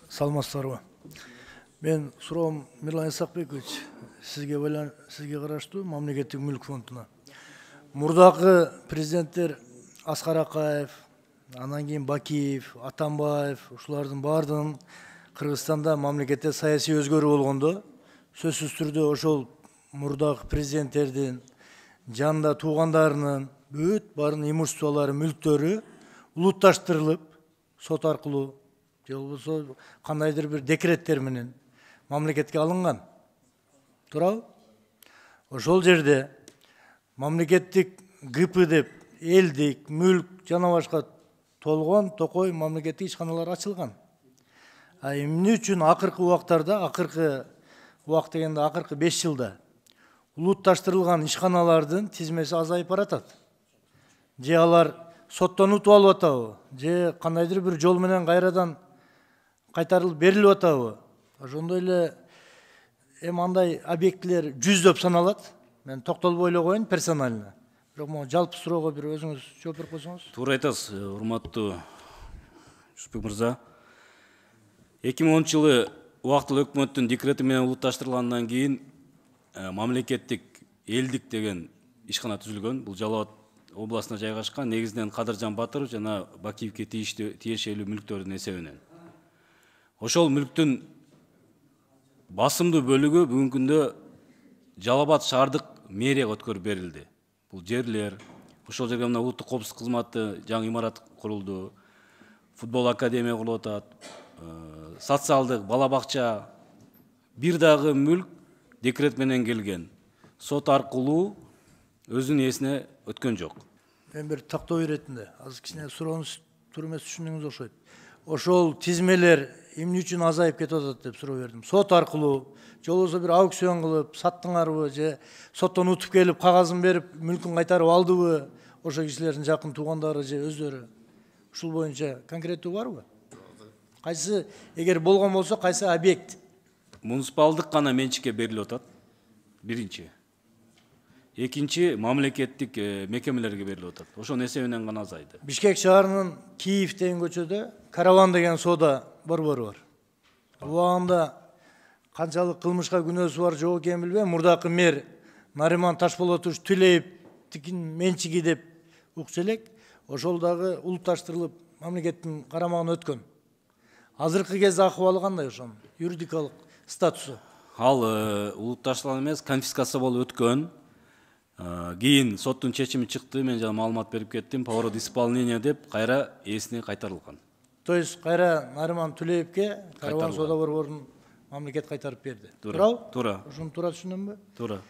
Саламатсыздарбы? Мен суроом Мирлан Исакбекович, сизге караштуу мамлекеттик мүлк фондуна. Мурдагы президенттер Аскар Акаев, анан кийин Бакиев, Атамбаев, ушулардын баардыгынын Кыргызстанда мамлекетте саясий өзгөрүү болгондо, сөзсүз түрдө ошол мурдагы президенттердин жанында туугандарынын бүт баарынын имуществолору, мүлктөрү улутташтырылып, сот аркылуу же болбосо кандайдыр бир декреттер менен мамлекетке алынган. Туурабы? Ошол жерде мамлекеттик ГП деп элдик, мүлк жана башка толгон токой мамлекеттик ишканалар ачылган. А эмне үчүн акыркы убактарда, акыркы убакыт дегенде акыркы 5 жылда улутташтырылган ишканалардын тизмеси азайып баратат? Же алар соттон утуп алып атабы? Же кандайдыр бир жол менен кайрадан кайтарылып берилип атабы? Ошондой эле андай объектилер жүздөп саналат. Мен токтолбой эле коеюн персонально. Бирок могу жалпы суроого бир өзүңүз жооп берип койсоңуз. Туура айтасыз, урматтуу Жусупбек мырза. 2010 жылы убактылуу өкмөттүн декрети менен улутташтырылгандан кийин мамлекеттик элдик деген ишкана түзүлгөн. Бул Жалал Абад областына жайгашкан, негизинен Кадыржан Батыров жана Бакиевке тиешелүү мүлктөрдүн эсебинен. Ошол мүлктүн басымдуу бөлүгү бүгүнкү күндө Жалал Абад шаардык мэрияга өткөрүп берилди. Бул жерлер, ошол жерге мына улуттук коопсуздук кызматы жаңы имарат курулду, футбол академия курулуп атат, социалдык бала бакча, бир дагы мүлк декрет менен келген. Сот аркылуу өзүнүн ээсине өткөн жок. Мен бир тактоо иретинде, азыр кичине сурооңуз туура эмес түшүнгөнүңүз окшойт. Ошол тизмелер эмне үчүн азайып кетип атат деп суроо бердим. Сот аркылуу, же болбосо бир аукцион кылып саттыңарбы, же соттон утуп келип кагазын берип мүлкүн кайтарып алдыбы? Ошол кишилердин жакын туугандары же өздөрү. Ушул боюнча конкреттүү барбы? Кайсы, эгер болгон болсо, кайсы объект? Муниципалдык гана менчикке берилип атат. Биринчи. Экинчи, мамлекеттик мекемелерге берилип атат. Ошонун эсебинен гана азайды. Бишкек шаарынын Киев деген көчөдө Караван деген соода борбору бар. Убагында канчалык кылмышка күнөөсү бар жок экенин билбейм. Мурдакы мэр Нариман Ташполотович Түлеевдин менчиги деп укчу элек. Ошол дагы улутташтырылып мамлекеттин карамагына өткөн. Азыркы кезде акыбалы кандай ошонун юридикалык статусу? Ал улутташтырылган эмес, конфискация болуп өткөн. Кийин соттун чечими чыкты, мен жана маалымат берип кеттим, поворот исполнения деп кайра ээсине кайтарылган. То есть кайра Нариман Түлеевке Караван соода борборун мамлекет кайтарып берди. Туурабы? Туура. Ошону туура түшүнөмбү? Туура.